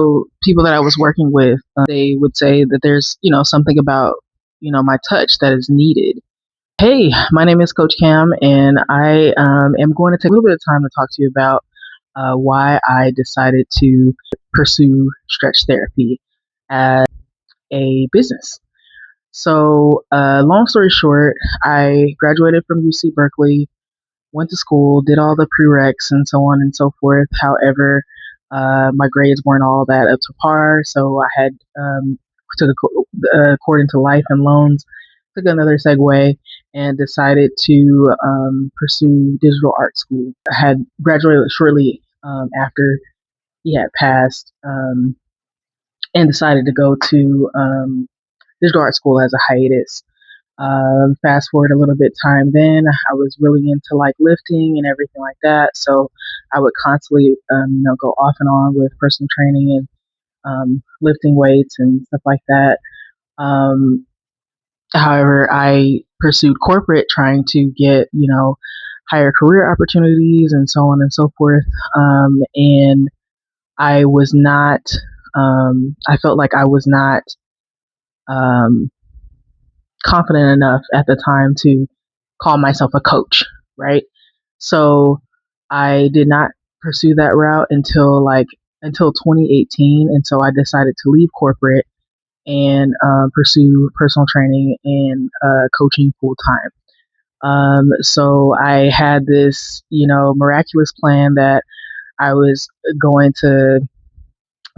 So people that I was working with, they would say that there's, something about, my touch that is needed. Hey, my name is Coach Cam, and I am going to take a little bit of time to talk to you about why I decided to pursue stretch therapy as a business. So, long story short, I graduated from UC Berkeley, went to school, did all the prereqs and so on and so forth. However, my grades weren't all that up to par, so I had according to life and loans, took another segue and decided to pursue digital art school. I had graduated shortly after he had passed, and decided to go to digital art school as a hiatus. Fast forward a little bit time, then I was really into like lifting and everything like that. So I would constantly, go off and on with personal training and lifting weights and stuff like that. Um, However, I pursued corporate, trying to get, higher career opportunities and so on and so forth. And I was not, I felt like I was not um, confident enough at the time to call myself a coach, right? So I did not pursue that route until 2018, and so I decided to leave corporate and pursue personal training and coaching full time. So I had this, miraculous plan that I was going to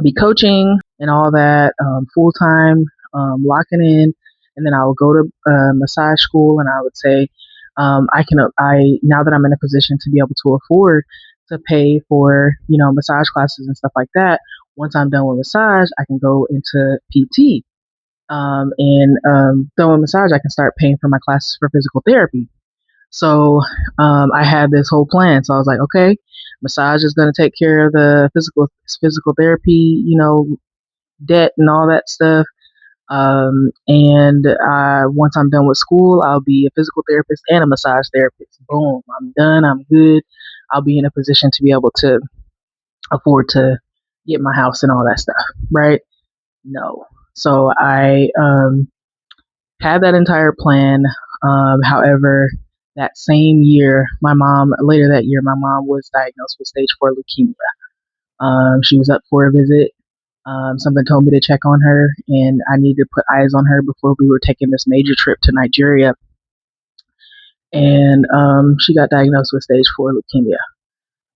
be coaching and all that full time, locking in, and then I would go to massage school, and I would say, I now that I'm in a position to be able to afford to pay for massage classes and stuff like that. Once I'm done with massage, I can go into PT, and done with massage, I can start paying for my classes for physical therapy. So I had this whole plan. So I was like, okay, massage is going to take care of the physical therapy, debt and all that stuff. And once I'm done with school, I'll be a physical therapist and a massage therapist. Boom, I'm done. I'm good. I'll be in a position to be able to afford to get my house and all that stuff, right? No. So I had that entire plan. However, that same year, later that year, my mom was diagnosed with stage 4 leukemia. She was up for a visit. Something told me to check on her, and I needed to put eyes on her before we were taking this major trip to Nigeria. And she got diagnosed with stage 4 leukemia.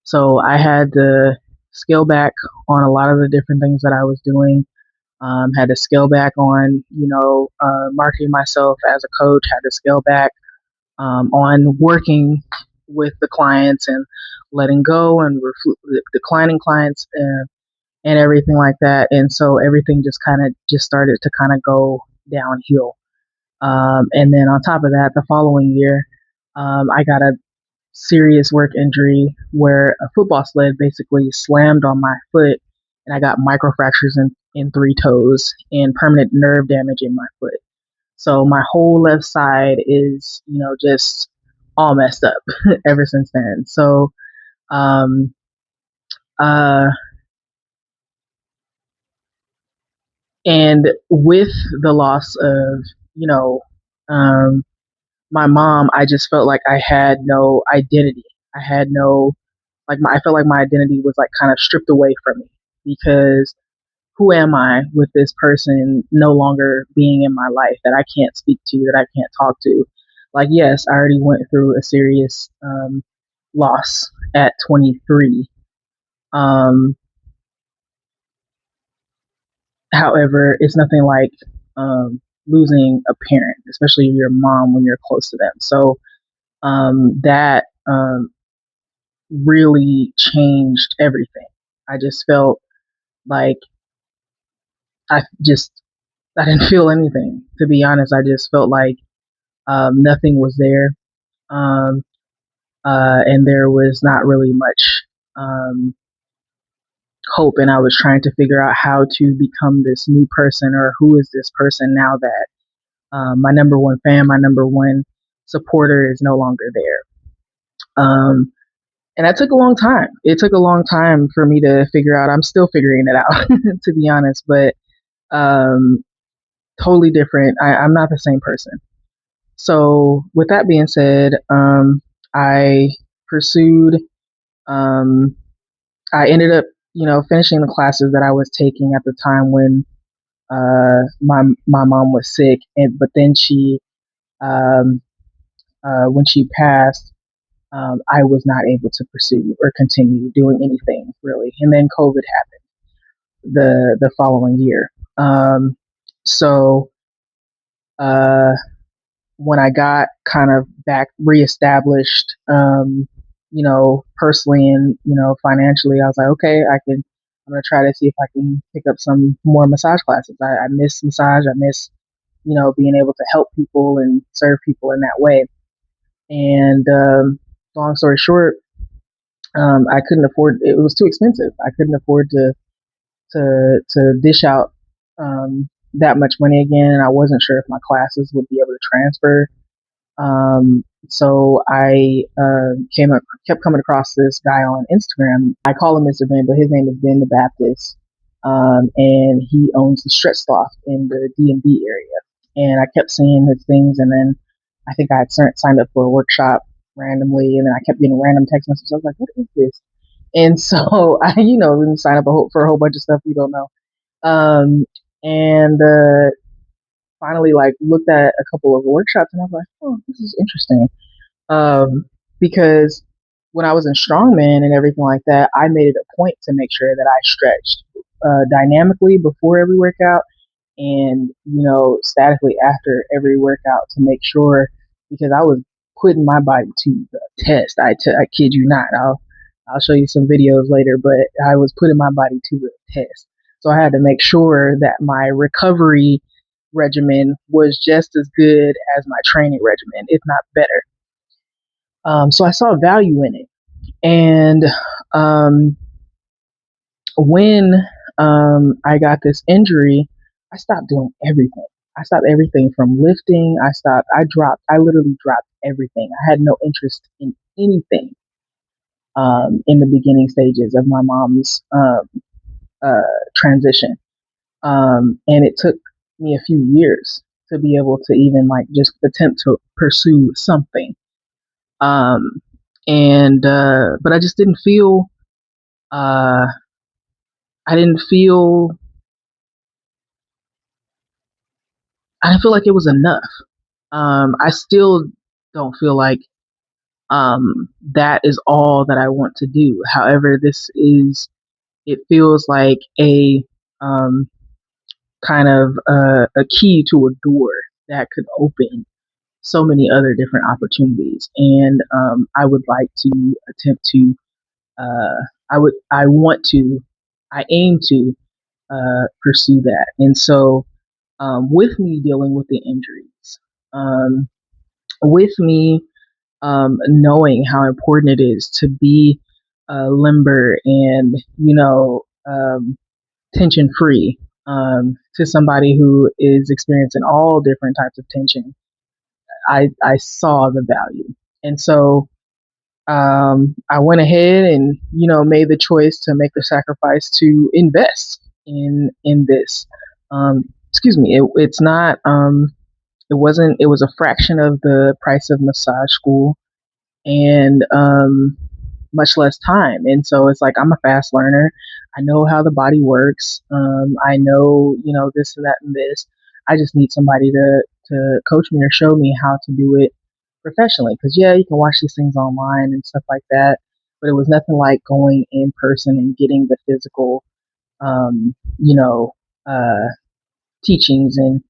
So I had to scale back on a lot of the different things that I was doing. Had to scale back on, marketing myself as a coach. Had to scale back on working with the clients and letting go and declining clients and everything like that. And so everything just started to kind of go downhill. And then on top of that, the following year, I got a serious work injury where a football sled basically slammed on my foot, and I got microfractures in 3 toes and permanent nerve damage in my foot. So my whole left side is, just all messed up ever since then. So, um, uh, and with the loss of, you know, um, my mom, I just felt like I had no identity. I had no, I felt like my identity was like kind of stripped away from me, because who am I with this person no longer being in my life that I can't speak to, that I can't talk to? Like, yes, I already went through a serious loss at 23. Um, However, it's nothing like losing a parent, especially your mom when you're close to them. So that really changed everything. I just felt like I just I didn't feel anything. To be honest, I just felt like nothing was there, um, and there was not really much um, hope. And I was trying to figure out how to become this new person, or who is this person now that my number one fan, my number one supporter is no longer there. And that took a long time. It took a long time for me to figure out. I'm still figuring it out, to be honest, but um, totally different. I'm not the same person. So, with that being said, I pursued, um, I ended up, finishing the classes that I was taking at the time when my mom was sick, and but then um, when she passed, I was not able to pursue or continue doing anything really. And then COVID happened the following year. So uh, when I got kind of back reestablished, personally and financially, I was like, okay, I can. I'm gonna try to see if I can pick up some more massage classes. I miss massage. I miss being able to help people and serve people in that way. And long story short, I couldn't afford. It was too expensive. I couldn't afford to dish out that much money again. I wasn't sure if my classes would be able to transfer. So I kept coming across this guy on Instagram. I call him Mr. Ben, but his name is Ben the Baptist, and he owns the Stretch Loft in the DMV area. And I kept seeing his things, and then I think I had signed up for a workshop randomly, and then I kept getting random text messages. I was like, "What is this?" And so I, when you sign up for a whole bunch of stuff you don't know, um, and finally like looked at a couple of workshops, and I was like, "Oh, this is interesting." Because when I was in strongman and everything like that, I made it a point to make sure that I stretched dynamically before every workout and statically after every workout to make sure, because I was putting my body to the test. I kid you not. I'll show you some videos later, but I was putting my body to the test. So I had to make sure that my recovery regimen was just as good as my training regimen, if not better. So I saw value in it. And um, when I got this injury, I stopped doing everything. I stopped everything from lifting. I literally dropped everything. I had no interest in anything in the beginning stages of my mom's uh, transition. And it took me a few years to be able to even like just attempt to pursue something. Um, but I just didn't feel, uh, I didn't feel, I didn't feel like it was enough. I still don't feel like that is all that I want to do. However, it feels like a um, kind of a key to a door that could open so many other different opportunities. And I would like to attempt to, I want to, I aim to pursue that. And so, with me dealing with the injuries, um, with me knowing how important it is to be limber and tension free, to somebody who is experiencing all different types of tension, I saw the value. And so I went ahead and made the choice to make the sacrifice to invest in this. Excuse me, it's not it wasn't, it was a fraction of the price of massage school, and much less time. And so it's like I'm a fast learner. I know how the body works. I know this and that and this. I just need somebody to coach me or show me how to do it professionally. Because yeah, you can watch these things online and stuff like that, but it was nothing like going in person and getting the physical, um, you know, uh, teachings and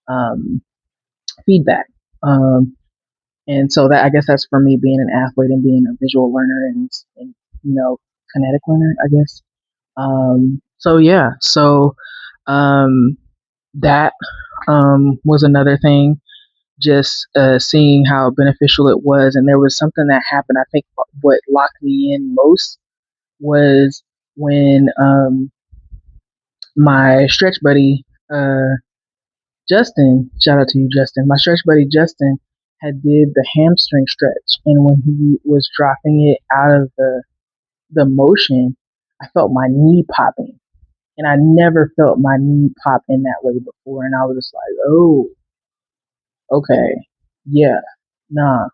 um, feedback. Um, and so that, I guess that's for me being an athlete and being a visual learner and you know kinetic learner, I guess. So yeah, so um, that was another thing. Just seeing how beneficial it was, and there was something that happened. I think what locked me in most was when my stretch buddy Justin, shout out to you, Justin. My stretch buddy Justin had did the hamstring stretch, and when he was dropping it out of the motion, I felt my knee popping. And I never felt my knee pop in that way before. And I was just like, oh, okay, yeah, nah.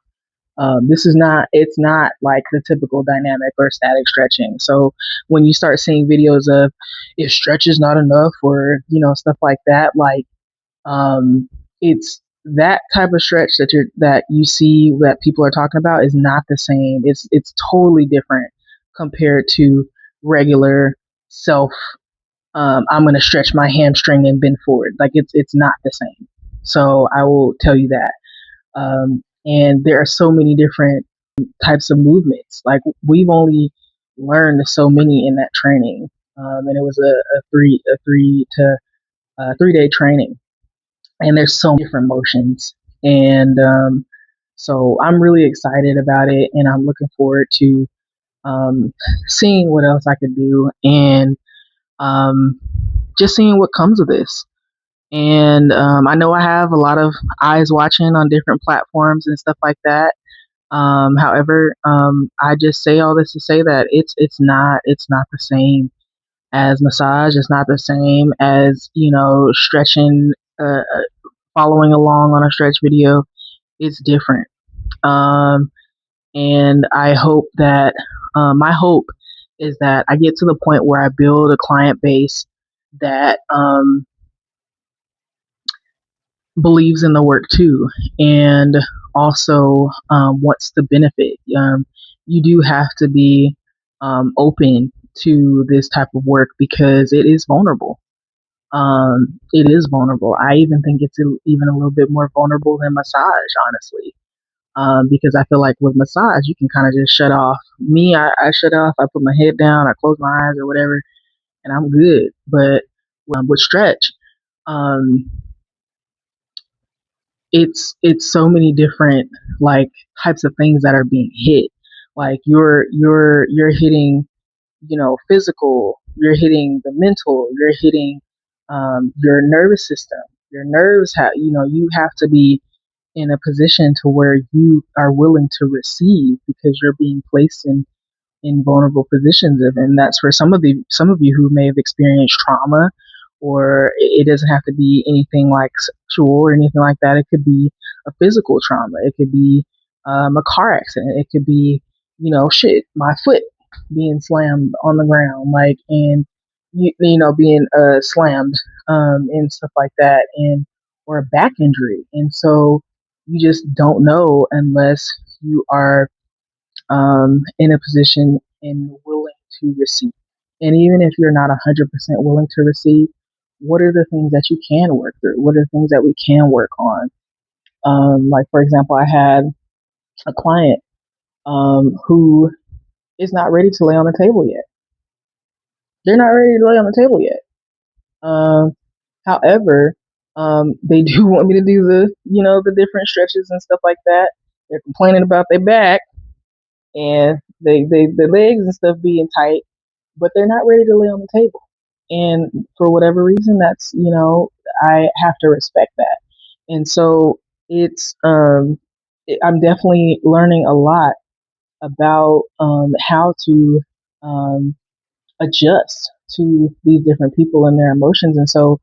This is not, it's not like the typical dynamic or static stretching. So when you start seeing videos of if stretch is not enough or, stuff like that, like, um, it's that type of stretch that you see that people are talking about is not the same. It's totally different compared to regular self. I'm going to stretch my hamstring and bend forward. Like it's not the same. So I will tell you that. And there are so many different types of movements. Like we've only learned so many in that training, and it was a 3 day training, and there's so many different motions, and so I'm really excited about it, and I'm looking forward to seeing what else I could do, and um, just seeing what comes of this. And I know I have a lot of eyes watching on different platforms and stuff like that. However, I just say all this to say that it's not the same as massage. It's not the same as stretching, following along on a stretch video. It's different. Um, and I hope that my hope is that I get to the point where I build a client base that believes in the work too, and also wants to benefit. You do have to be open to this type of work because it is vulnerable. It is vulnerable. I even think it's even a little bit more vulnerable than massage, honestly. Because I feel like with massage, you can kind of just shut off. Me, I shut off. I put my head down. I close my eyes or whatever, and I'm good. But with stretch, um, it's so many different like types of things that are being hit. Like you're hitting, physical. You're hitting the mental. You're hitting your nervous system. Your nerves have, you have to be in a position to where you are willing to receive because you're being placed in vulnerable positions, and that's for some of you who may have experienced trauma, or it doesn't have to be anything like sexual or anything like that. It could be a physical trauma. It could be a car accident. It could be shit, my foot being slammed on the ground, like, and being slammed and stuff like that, and or a back injury. And so you just don't know unless you are in a position and willing to receive. And even if you're not 100% willing to receive, what are the things that you can work through? What are the things that we can work on? Like, for example, I had a client who is not ready to lay on the table yet. They're not ready to lay on the table yet. Um, However, they do want me to do the different stretches and stuff like that. They're complaining about their back and their legs and stuff being tight, but they're not ready to lay on the table. And for whatever reason, that's, I have to respect that. And so I'm definitely learning a lot about how to um, adjust to these different people and their emotions. And so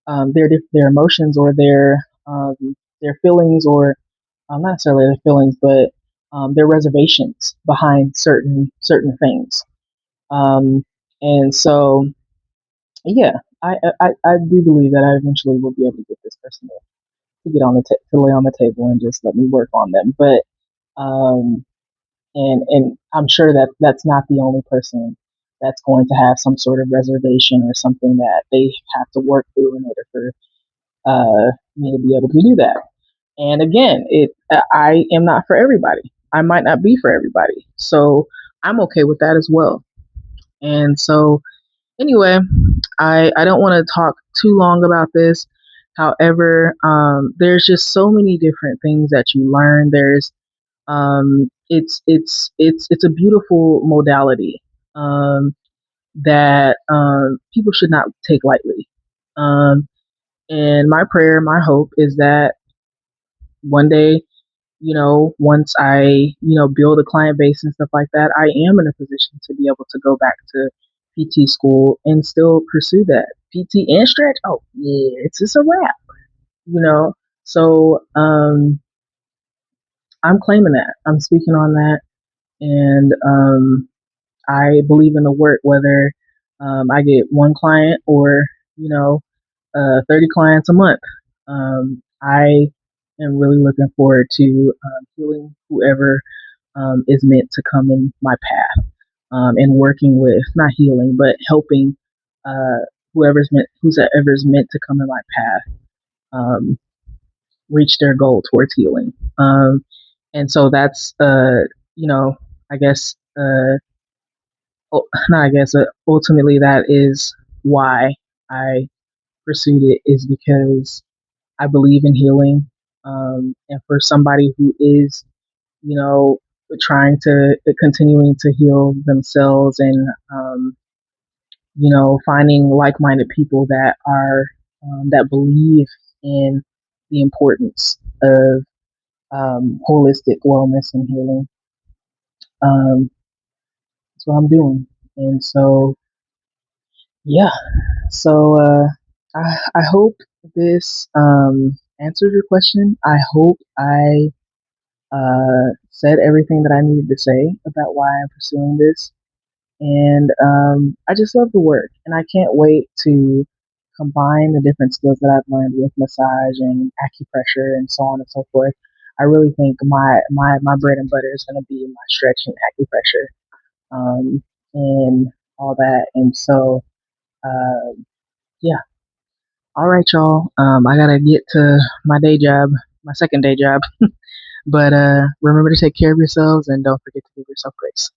their emotions or their feelings, or not necessarily their feelings, but their reservations behind certain things. Um, and so, yeah, I do believe that I eventually will be able to get this person to get on to lay on the table and just let me work on them. But um, and I'm sure that that's not the only person that's going to have some sort of reservation or something that they have to work through in order for me to be able to do that. And again, I am not for everybody. I might not be for everybody. So I'm okay with that as well. And so anyway, I don't want to talk too long about this. However, there's just so many different things that you learn. It's a beautiful modality that people should not take lightly. Um, and my prayer, my hope is that one day once I, build a client base and stuff like that, I am in a position to be able to go back to PT school and still pursue that. PT and stretch, oh yeah, it's just a wrap, you know. So I'm claiming that. I'm speaking on that, and I believe in the work, whether I get one client or, 30 clients a month. I am really looking forward to healing whoever is meant to come in my path, and working with, not healing, but helping whoever's meant to come in my path reach their goal towards healing. And so that's, you know, I guess, not I guess, ultimately that is why I pursued it, is because I believe in healing. And for somebody who is, you know, trying to continuing to heal themselves, and finding like-minded people that are that believe in the importance of holistic wellness and healing. That's what I'm doing, and so yeah. So I hope this answered your question. I hope I said everything that I needed to say about why I'm pursuing this. And I just love the work, and I can't wait to combine the different skills that I've learned with massage and acupressure and so on and so forth. I really think my bread and butter is going to be my stretch and acupressure, and all that. And so, uh, yeah. All right, y'all. I gotta get to my day job, my second day job. But remember to take care of yourselves, and don't forget to give yourself grace.